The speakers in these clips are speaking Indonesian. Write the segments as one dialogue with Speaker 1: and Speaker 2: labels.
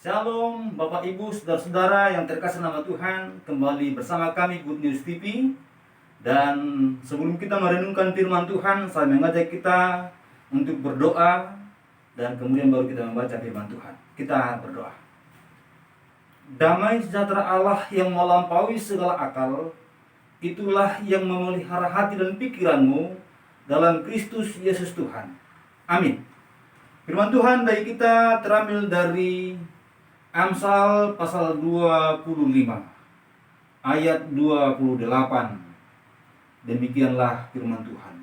Speaker 1: Shalom Bapak Ibu Saudara-saudara yang terkasih nama Tuhan. Kembali bersama kami Good News TV. Dan sebelum kita merenungkan firman Tuhan, saya mengajak kita untuk berdoa. Dan kemudian baru kita membaca firman Tuhan. Kita berdoa. Damai sejahtera Allah yang melampaui segala akal, itulah yang memelihara hati dan pikiranmu dalam Kristus Yesus Tuhan. Amin. Firman Tuhan bagi kita terambil dari Amsal pasal 25 ayat 28. Demikianlah firman Tuhan.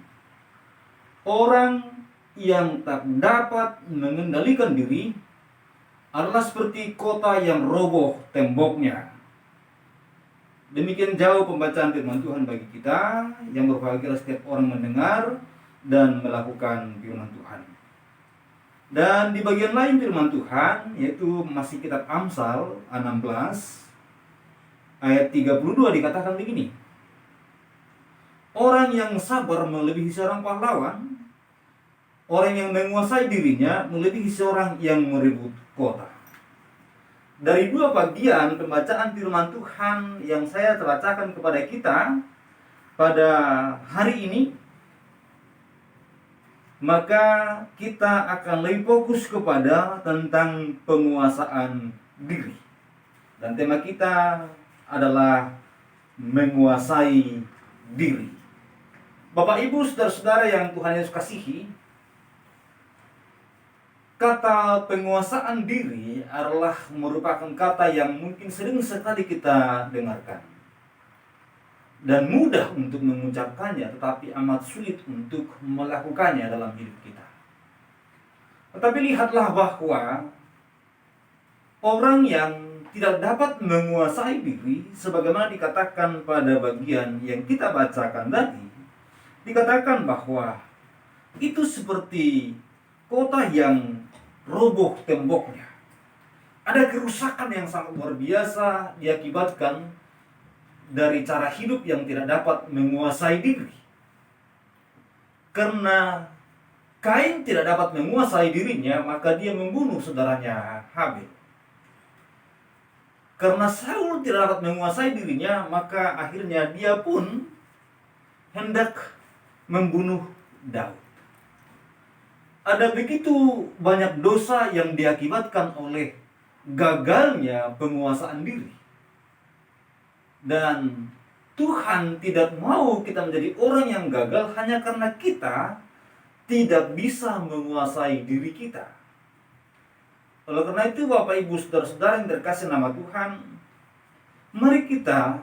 Speaker 1: Orang yang tak dapat mengendalikan diri adalah seperti kota yang roboh temboknya. Demikian jauh pembacaan firman Tuhan bagi kita. Yang berbahagia setiap orang mendengar dan melakukan firman Tuhan. Dan di bagian lain firman Tuhan, yaitu masih kitab Amsal 16 ayat 32 dikatakan begini. Orang yang sabar melebihi seorang pahlawan, orang yang menguasai dirinya melebihi seorang yang merebut kota. Dari dua bagian pembacaan firman Tuhan yang saya bacakan kepada kita pada hari ini, maka kita akan lebih fokus kepada tentang penguasaan diri. Dan tema kita adalah menguasai diri. Bapak Ibu Saudara-saudara yang Tuhan Yesus kasihi, kata penguasaan diri adalah merupakan kata yang mungkin sering sekali kita dengarkan dan mudah untuk mengucapkannya, tetapi amat sulit untuk melakukannya dalam hidup kita. Tetapi lihatlah bahwa orang yang tidak dapat menguasai diri, sebagaimana dikatakan pada bagian yang kita bacakan tadi, dikatakan bahwa itu seperti kota yang roboh temboknya. Ada kerusakan yang sangat luar biasa diakibatkan dari cara hidup yang tidak dapat menguasai diri. Karena Kain tidak dapat menguasai dirinya, maka dia membunuh saudaranya Habil. Karena Saul tidak dapat menguasai dirinya, maka akhirnya dia pun hendak membunuh Daud. Ada begitu banyak dosa yang diakibatkan oleh gagalnya penguasaan diri. Dan Tuhan tidak mau kita menjadi orang yang gagal hanya karena kita tidak bisa menguasai diri kita. Oleh karena itu Bapak Ibu Saudara-saudara yang terkasih nama Tuhan, mari kita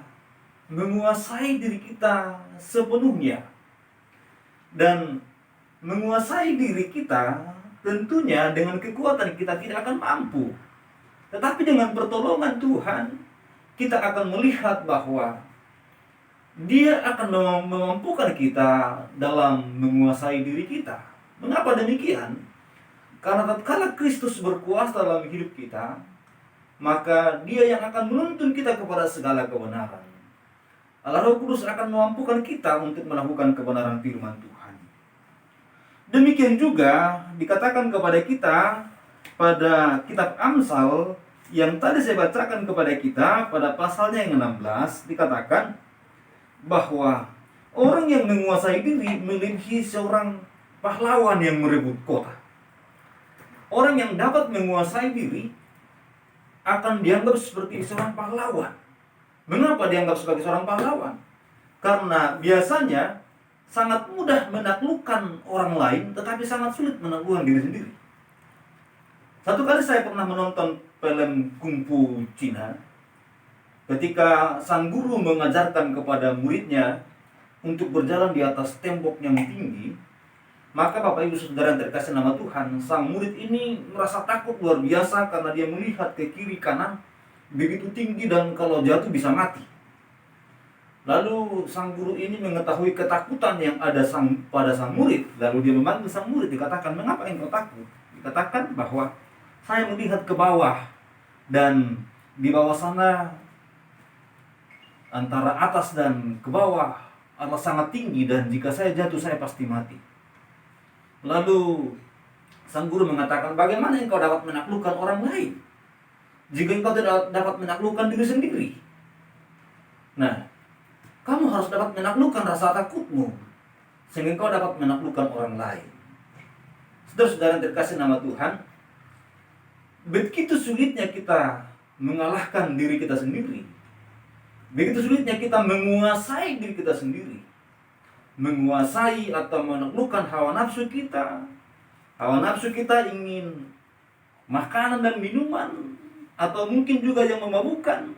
Speaker 1: menguasai diri kita sepenuhnya. Dan menguasai diri kita tentunya dengan kekuatan kita tidak akan mampu. Tetapi dengan pertolongan Tuhan, kita akan melihat bahwa Dia akan memampukan kita dalam menguasai diri kita. Mengapa demikian? Karena tatkala Kristus berkuasa dalam hidup kita, maka Dia yang akan menuntun kita kepada segala kebenaran. Allah Roh Kudus akan memampukan kita untuk melakukan kebenaran firman Tuhan. Demikian juga dikatakan kepada kita pada kitab Amsal yang tadi saya bacakan kepada kita pada pasalnya yang 16, dikatakan bahwa orang yang menguasai diri melebihi seorang pahlawan yang merebut kota. Orang yang dapat menguasai diri akan dianggap seperti seorang pahlawan. Mengapa dianggap sebagai seorang pahlawan? Karena biasanya sangat mudah menaklukkan orang lain, tetapi sangat sulit menaklukkan diri sendiri. Satu kali saya pernah menonton film kungfu Cina, ketika sang guru mengajarkan kepada muridnya untuk berjalan di atas tembok yang tinggi, maka Bapak Ibu Saudara yang terkasih nama Tuhan, sang murid ini merasa takut luar biasa karena dia melihat ke kiri kanan begitu tinggi dan kalau jatuh bisa mati. Lalu sang guru ini mengetahui ketakutan yang ada pada sang murid, lalu dia memanggil sang murid, dikatakan, "Mengapa engkau takut?" Dikatakan bahwa saya melihat ke bawah, dan di bawah sana antara atas dan ke bawah adalah sangat tinggi, dan jika saya jatuh saya pasti mati. Lalu sang guru mengatakan, "Bagaimana engkau dapat menaklukkan orang lain?" jika engkau tidak dapat menaklukkan diri sendiri. Nah, kamu harus dapat menaklukkan rasa takutmu, sehingga engkau dapat menaklukkan orang lain. Saudara-saudara yang terkasih nama Tuhan, begitu sulitnya kita mengalahkan diri kita sendiri. Begitu sulitnya kita menguasai diri kita sendiri. Menguasai atau menaklukkan hawa nafsu kita. Hawa nafsu kita ingin makanan dan minuman, atau mungkin juga yang memabukkan,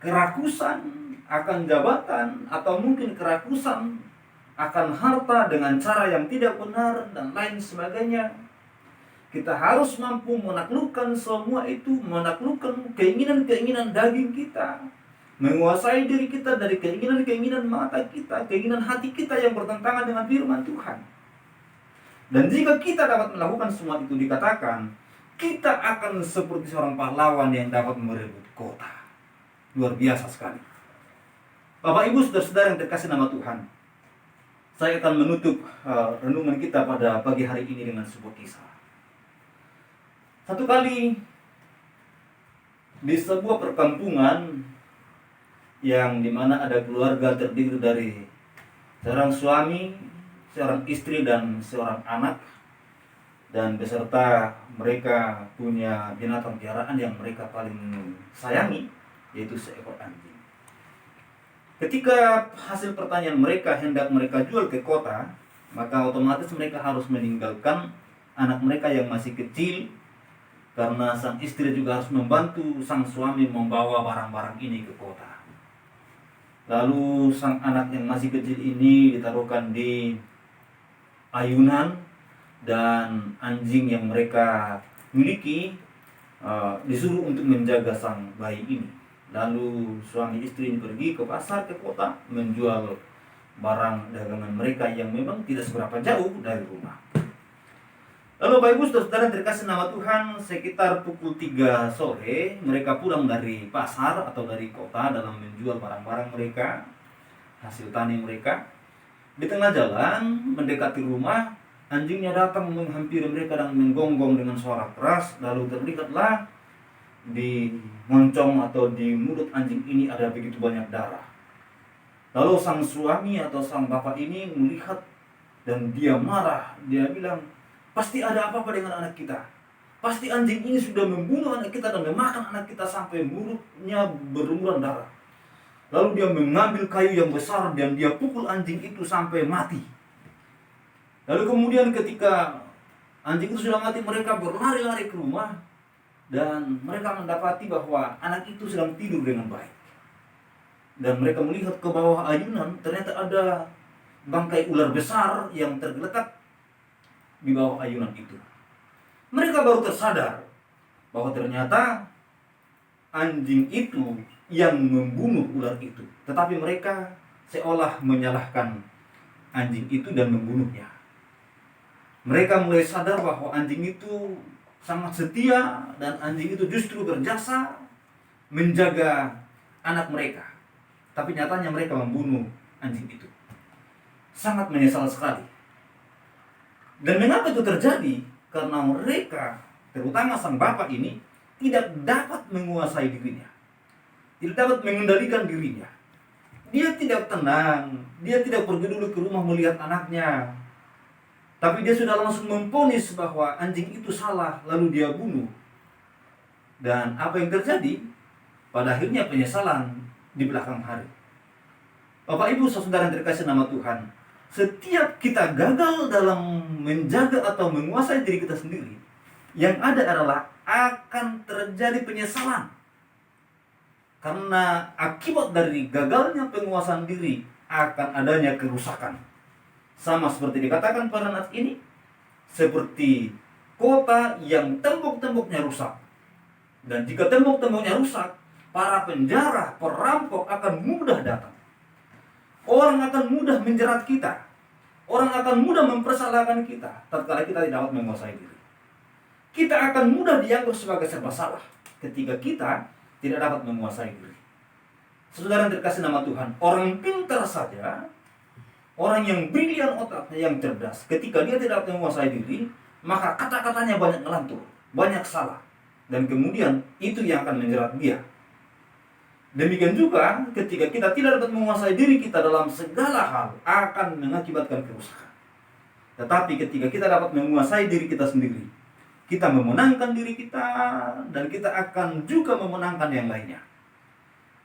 Speaker 1: kerakusan akan jabatan, atau mungkin kerakusan akan harta dengan cara yang tidak benar, dan lain sebagainya. Kita harus mampu menaklukkan semua itu, menaklukkan keinginan-keinginan daging kita, menguasai diri kita dari keinginan-keinginan mata kita, keinginan hati kita yang bertentangan dengan firman Tuhan. Dan jika kita dapat melakukan semua itu, dikatakan kita akan seperti seorang pahlawan yang dapat merebut kota. Luar biasa sekali. Bapak Ibu saudara-saudara yang terkasih nama Tuhan, saya akan menutup renungan kita pada pagi hari ini dengan sebuah kisah. Satu kali di sebuah perkampungan yang dimana ada keluarga terdiri dari seorang suami, seorang istri, dan seorang anak, dan beserta mereka punya binatang piaraan yang mereka paling sayangi, yaitu seekor anjing. Ketika hasil pertanian mereka hendak mereka jual ke kota, maka otomatis mereka harus meninggalkan anak mereka yang masih kecil, karena sang istri juga harus membantu sang suami membawa barang-barang ini ke kota. Lalu sang anak yang masih kecil ini ditaruhkan di ayunan, dan anjing yang mereka miliki disuruh untuk menjaga sang bayi ini. Lalu suami istri ini pergi ke pasar, ke kota, menjual barang dagangan mereka yang memang tidak seberapa jauh dari rumah. Lalu Bapak Ibu saudara terkasih nama Tuhan, sekitar pukul 3 sore mereka pulang dari pasar atau dari kota dalam menjual barang-barang mereka, hasil tani mereka. Di tengah jalan mendekati rumah, anjingnya datang menghampiri mereka dan menggonggong dengan suara keras. Lalu terlihatlah di moncong atau di mulut anjing ini ada begitu banyak darah. Lalu sang suami atau sang bapak ini melihat dan dia marah. Dia bilang, pasti ada apa-apa dengan anak kita. Pasti anjing ini sudah membunuh anak kita dan memakan anak kita sampai mulutnya berlumuran darah. Lalu dia mengambil kayu yang besar dan dia pukul anjing itu sampai mati. Lalu kemudian ketika anjing itu sudah mati, mereka berlari-lari ke rumah dan mereka mendapati bahwa anak itu sedang tidur dengan baik. Dan mereka melihat ke bawah ayunan, ternyata ada bangkai ular besar yang tergeletak di bawah ayunan itu. Mereka baru tersadar bahwa ternyata anjing itu yang membunuh ular itu. Tetapi mereka seolah menyalahkan anjing itu dan membunuhnya. Mereka mulai sadar bahwa anjing itu sangat setia dan anjing itu justru berjasa menjaga anak mereka. Tapi nyatanya mereka membunuh anjing itu. Sangat menyesal sekali. Dan mengapa itu terjadi? Karena mereka, terutama sang bapak ini, tidak dapat menguasai dirinya. Tidak dapat mengendalikan dirinya. Dia tidak tenang. Dia tidak pergi dulu ke rumah melihat anaknya. Tapi dia sudah langsung memvonis bahwa anjing itu salah, lalu dia bunuh. Dan apa yang terjadi? Pada akhirnya penyesalan di belakang hari. Bapak Ibu saudara yang terkasih nama Tuhan, setiap kita gagal dalam menjaga atau menguasai diri kita sendiri, yang ada adalah akan terjadi penyesalan. Karena akibat dari gagalnya penguasaan diri akan adanya kerusakan. Sama seperti dikatakan pada nas ini, seperti kota yang tembok-temboknya rusak. Dan jika tembok-temboknya rusak, para penjara, perampok akan mudah datang. Orang akan mudah menjerat kita. Orang akan mudah mempersalahkan kita tatkala kita tidak dapat menguasai diri. Kita akan mudah dianggap sebagai serba salah ketika kita tidak dapat menguasai diri. Saudara yang terkasih nama Tuhan, orang pintar saja, orang yang brilian otaknya, yang cerdas, ketika dia tidak dapat menguasai diri, maka kata-katanya banyak ngelantur, banyak salah. dan kemudian itu yang akan menjerat dia. Demikian juga ketika kita tidak dapat menguasai diri kita dalam segala hal, akan mengakibatkan kerusakan. Tetapi ketika kita dapat menguasai diri kita sendiri, kita memenangkan diri kita, dan kita akan juga memenangkan yang lainnya.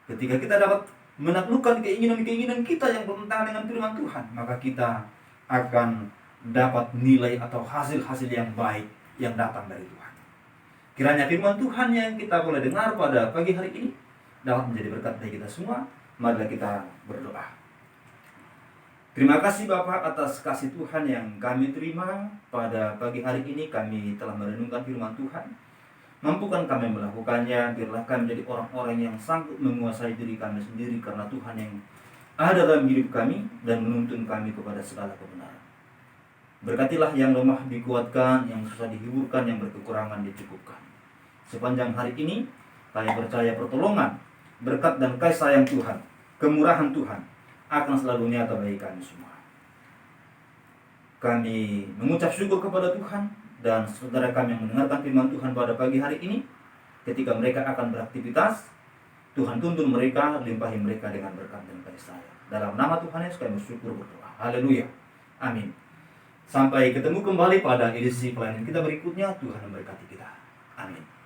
Speaker 1: Ketika kita dapat menaklukkan keinginan-keinginan kita yang bertentangan dengan firman Tuhan, maka kita akan dapat nilai atau hasil-hasil yang baik yang datang dari Tuhan. Kiranya firman Tuhan yang kita boleh dengar pada pagi hari ini dapat menjadi berkat bagi kita semua. Marilah kita berdoa. Terima kasih Bapa atas kasih Tuhan yang kami terima pada pagi hari ini. Kami telah merenungkan firman Tuhan. Mampukan kami melakukannya. Biarlah kami menjadi orang-orang yang sanggup menguasai diri kami sendiri, karena Tuhan yang ada dalam hidup kami dan menuntun kami kepada segala kebenaran. Berkatilah yang lemah dikuatkan, yang susah dihiburkan, yang berkekurangan dicukupkan. Sepanjang hari ini kami percaya pertolongan, berkat dan kasih sayang Tuhan, kemurahan Tuhan akan selalu nyata bagi kami semua. Kami mengucap syukur kepada Tuhan dan saudara kami yang mendengarkan firman Tuhan pada pagi hari ini. Ketika mereka akan beraktivitas, Tuhan tuntun mereka, limpahi mereka dengan berkat dan kasih sayang. Dalam nama Tuhan Yesus kami bersyukur berdoa. Haleluya. Amin. Sampai ketemu kembali pada edisi pelayanan kita berikutnya. Tuhan memberkati kita. Amin.